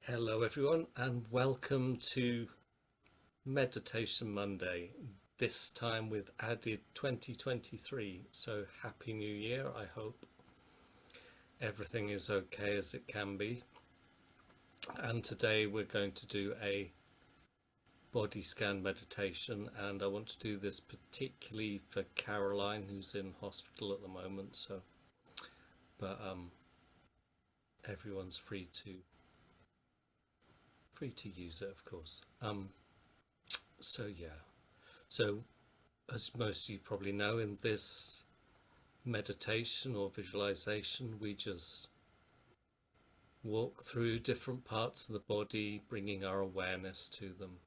Hello everyone and welcome to Meditation Monday, this time with added 2023. So happy new year. I hope everything is okay as it can be. And today we're going to do a body scan meditation, and I want to do this particularly for Caroline, who's in hospital at the moment. But everyone's free to use it, of course. So as most of you probably know, in this meditation or visualization, we just walk through different parts of the body, bringing our awareness to them.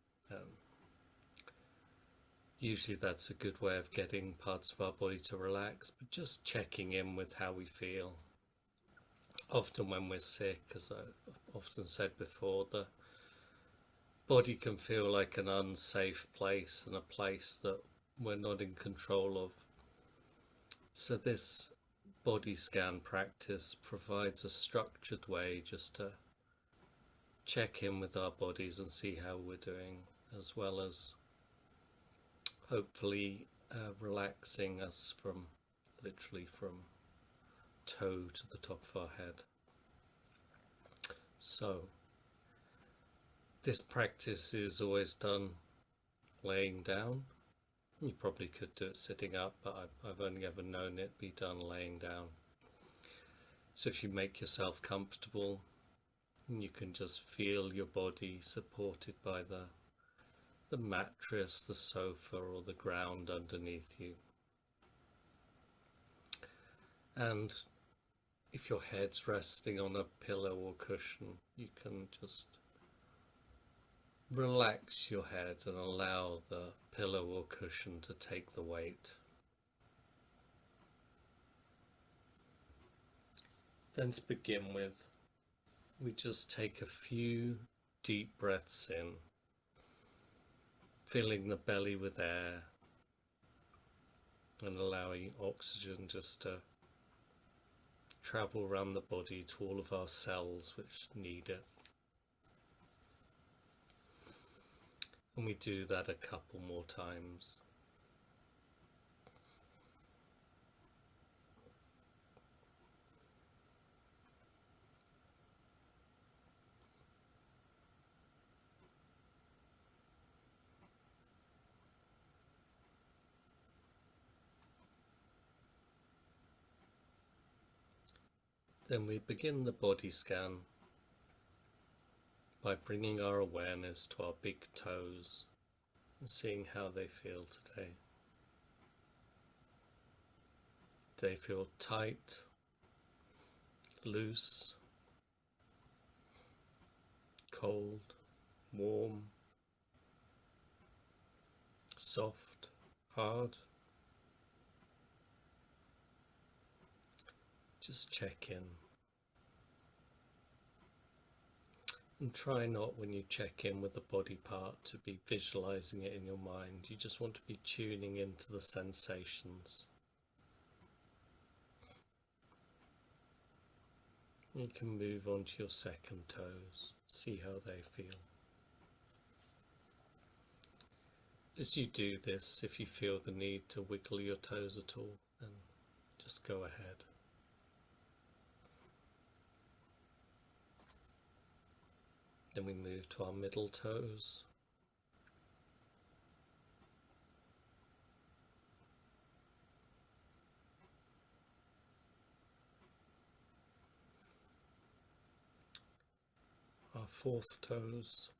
Usually that's a good way of getting parts of our body to relax, but just checking in with how we feel. Often when we're sick, as I've often said before, the body can feel like an unsafe place and a place that we're not in control of. So this body scan practice provides a structured way just to check in with our bodies and see how we're doing, as well as hopefully relaxing us literally from toe to the top of our head. So this practice is always done laying down. You probably could do it sitting up, but I've only ever known it be done laying down. So if you make yourself comfortable, you can just feel your body supported by the mattress, the sofa, or the ground underneath you. And if your head's resting on a pillow or cushion, you can just relax your head and allow the pillow or cushion to take the weight. Then to begin with, we just take a few deep breaths in, filling the belly with air and allowing oxygen just to travel around the body to all of our cells which need it. And we do that a couple more times. Then we begin the body scan by bringing our awareness to our big toes and seeing how they feel today. Do they feel tight, loose, cold, warm, soft, hard? Just check in. And try not, when you check in with the body part, to be visualizing it in your mind. You just want to be tuning into the sensations. You can move on to your second toes, see how they feel. As you do this, if you feel the need to wiggle your toes at all, then just go ahead. Then we move to our middle toes. Our fourth toes.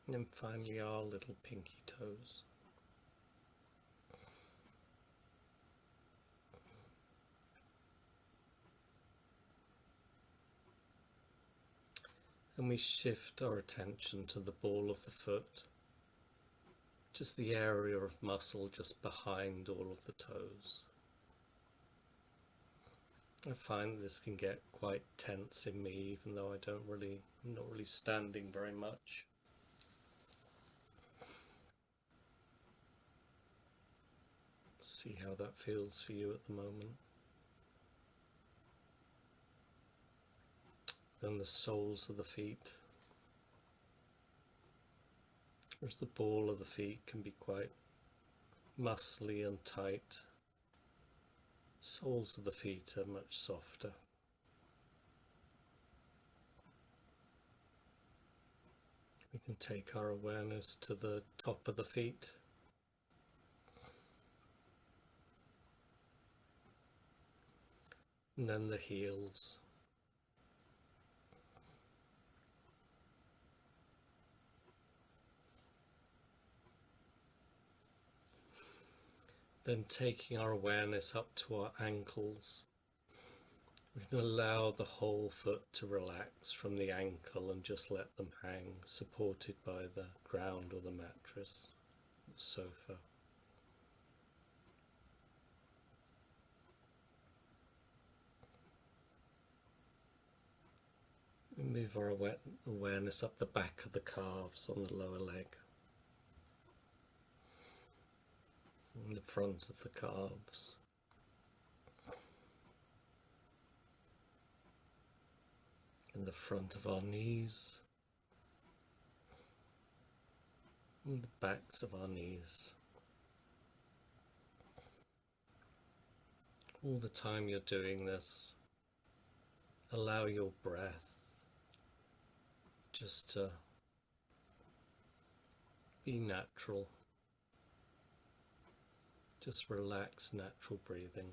And then finally our little pinky toes. And we shift our attention to the ball of the foot, just the area of muscle just behind all of the toes. I find this can get quite tense in me, even though I'm not really standing very much. See how that feels for you at the moment. Then the soles of the feet, whereas the ball of the feet can be quite muscly and tight. Soles of the feet are much softer. We can take our awareness to the top of the feet. And then the heels. Then taking our awareness up to our ankles, we can allow the whole foot to relax from the ankle and just let them hang, supported by the ground or the mattress, the sofa. We move our awareness up the back of the calves on the lower leg, in the front of the calves, in the front of our knees, and the backs of our knees. All the time you're doing this, allow your breath just to be natural. Just relax, natural breathing.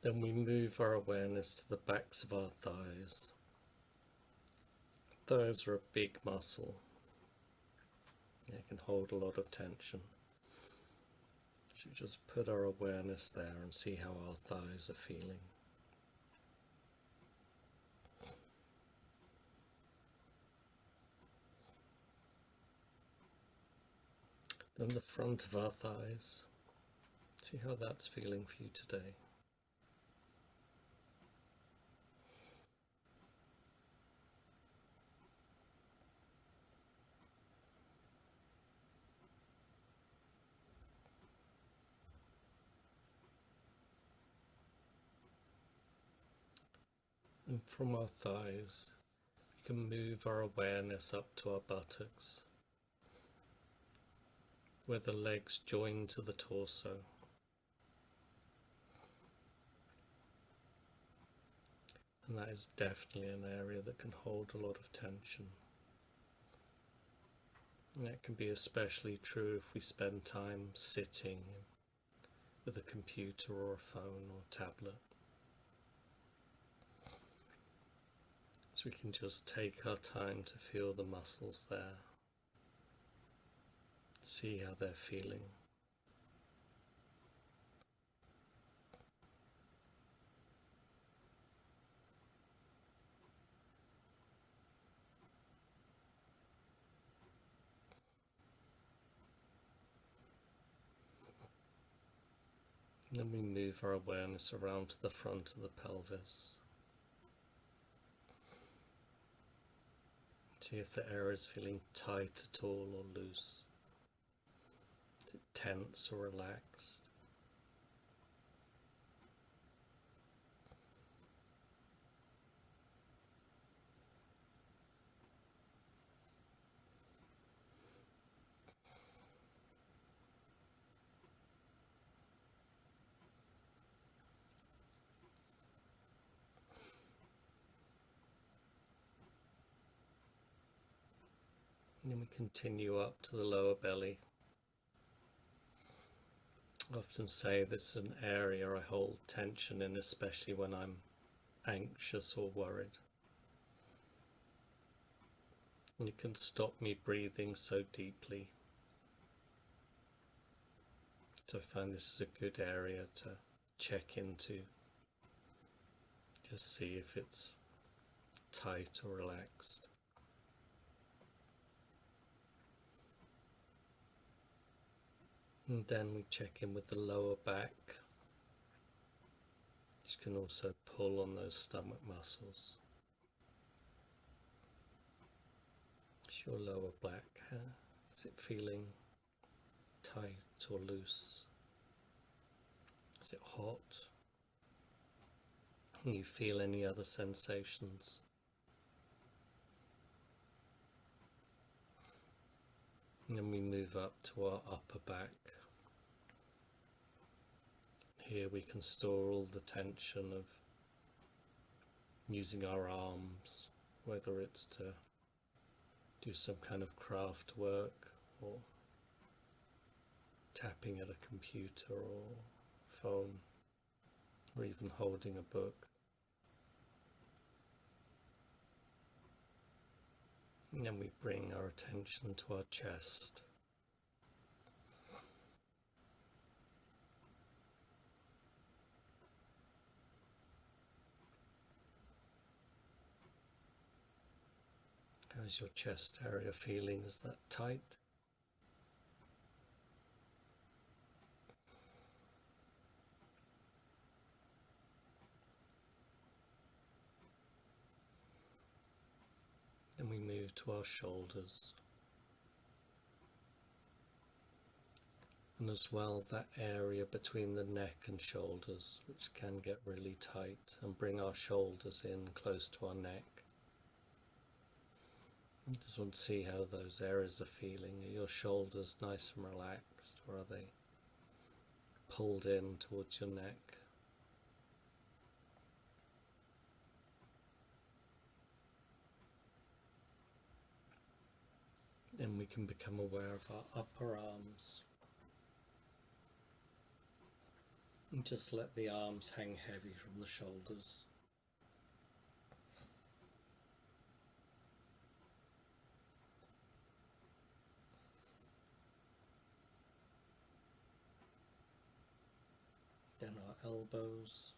Then we move our awareness to the backs of our thighs. Thighs are a big muscle. They can hold a lot of tension. So we just put our awareness there and see how our thighs are feeling. Then the front of our thighs. See how that's feeling for you today. And from our thighs, we can move our awareness up to our buttocks, where the legs join to the torso. And that is definitely an area that can hold a lot of tension. And that can be especially true if we spend time sitting with a computer or a phone or tablet. So we can just take our time to feel the muscles there, see how they're feeling. And then we move our awareness around to the front of the pelvis. See if the air is feeling tight at all or loose. Is it tense or relaxed? And then we continue up to the lower belly. I often say this is an area I hold tension in, especially when I'm anxious or worried. And it can stop me breathing so deeply. So I find this is a good area to check into, to see if it's tight or relaxed. And then we check in with the lower back. You can also pull on those stomach muscles. Is your lower back, is it feeling tight or loose? Is it hot? Can you feel any other sensations? And then we move up to our upper back. Here we can store all the tension of using our arms, whether it's to do some kind of craft work or tapping at a computer or phone, or even holding a book. And then we bring our attention to our chest. How's your chest area feeling? Is that tight? Then we move to our shoulders. And as well, that area between the neck and shoulders, which can get really tight, and bring our shoulders in close to our neck. I just want to see how those areas are feeling. Are your shoulders nice and relaxed, or are they pulled in towards your neck? Then we can become aware of our upper arms. And just let the arms hang heavy from the shoulders. Then our elbows.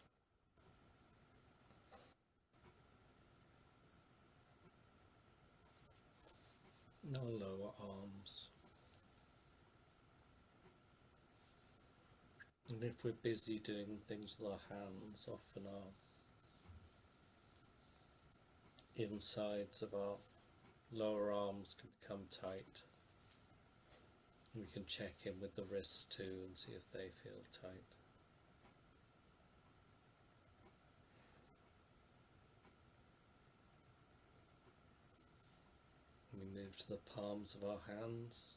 And our lower arms. And if we're busy doing things with our hands, often our insides of our lower arms can become tight. We can check in with the wrists too and see if they feel tight. We move to the palms of our hands.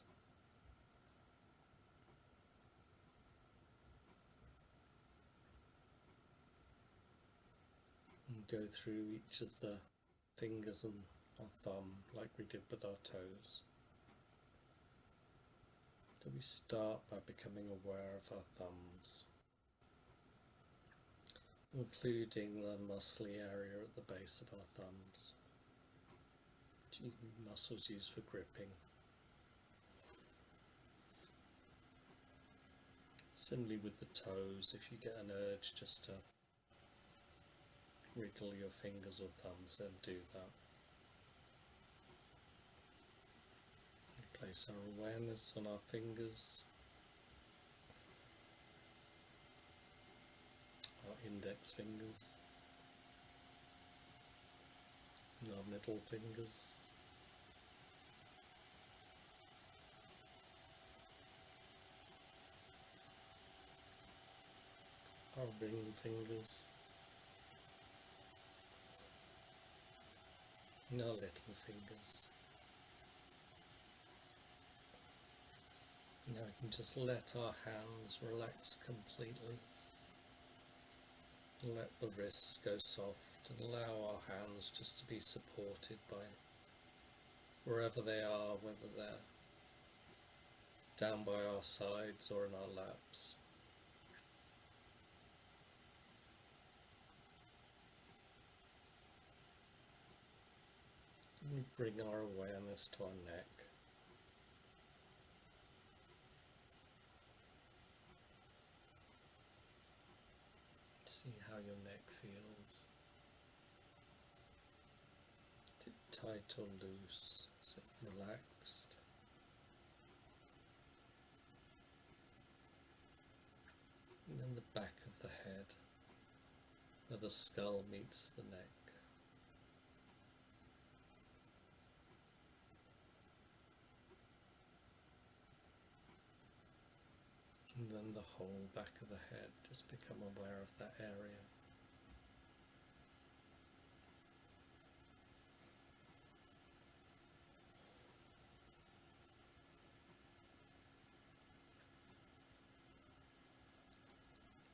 And go through each of the fingers and our thumb like we did with our toes. So we start by becoming aware of our thumbs, including the muscly area at the base of our thumbs, muscles used for gripping. Similarly with the toes, if you get an urge just to wriggle your fingers or thumbs, then do that. Place our awareness on our fingers, our index fingers, and our middle fingers, our ring fingers, and our little fingers. Now we can just let our hands relax completely. Let the wrists go soft and allow our hands just to be supported by wherever they are, whether they're down by our sides or in our laps. And we bring our awareness to our neck. See how your neck feels. Is it tight or loose? Is it relaxed? And then the back of the head, where the skull meets the neck. And then the whole back of the head. Just become aware of that area.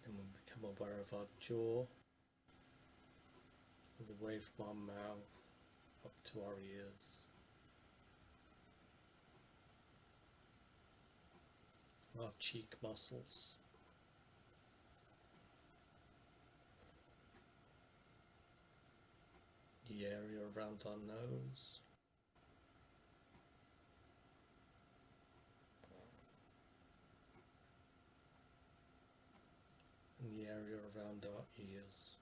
And we become aware of our jaw, all the way from our mouth up to our ears. Our cheek muscles. The area around our nose. And the area around our ears.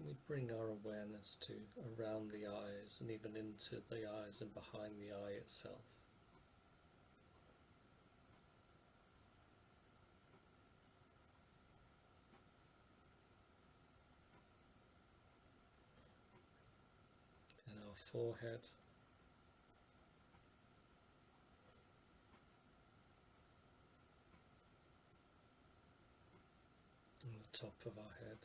We bring our awareness to around the eyes and even into the eyes and behind the eye itself. And our forehead. And the top of our head.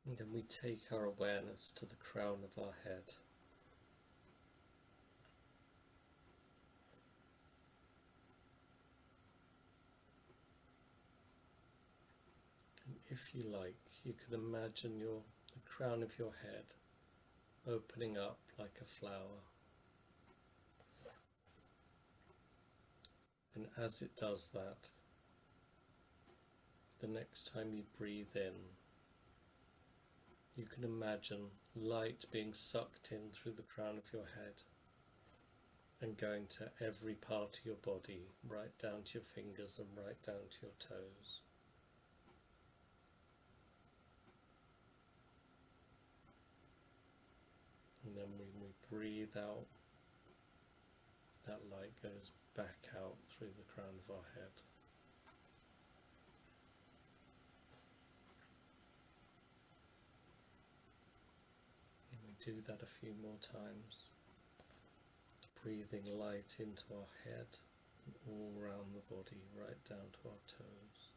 And then we take our awareness to the crown of our head. And if you like, you can imagine the crown of your head opening up like a flower. And as it does that, the next time you breathe in, you can imagine light being sucked in through the crown of your head and going to every part of your body, right down to your fingers and right down to your toes. And then when we breathe out, that light goes back out through the crown of our head. Do that a few more times, breathing light into our head and all around the body, right down to our toes.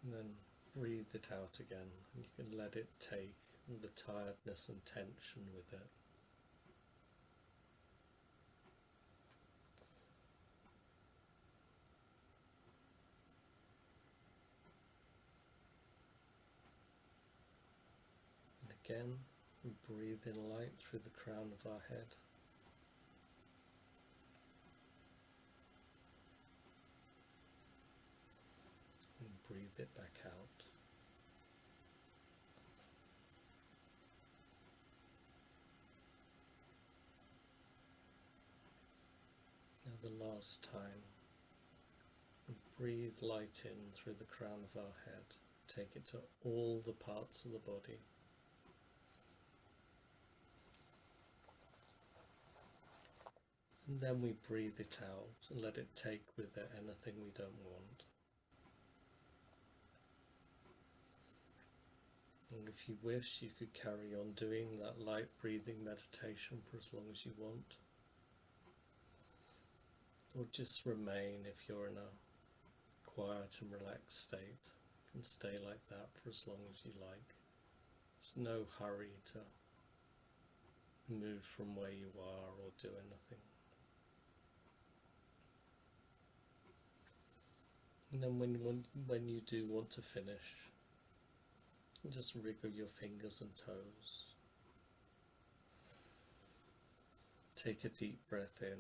And then breathe it out again, and you can let it take the tiredness and tension with it. Again, we breathe in light through the crown of our head. And breathe it back out. Now the last time, we breathe light in through the crown of our head. Take it to all the parts of the body. And then we breathe it out and let it take with it anything we don't want. And if you wish, you could carry on doing that light breathing meditation for as long as you want. Or just remain if you're in a quiet and relaxed state. You can stay like that for as long as you like. There's no hurry to move from where you are or do anything. And then when you do want to finish, just wriggle your fingers and toes. Take a deep breath in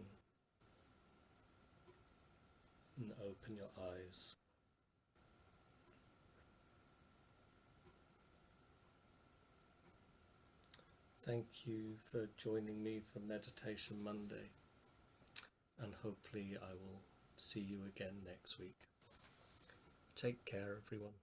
and open your eyes. Thank you for joining me for Meditation Monday, and hopefully I will see you again next week. Take care, everyone.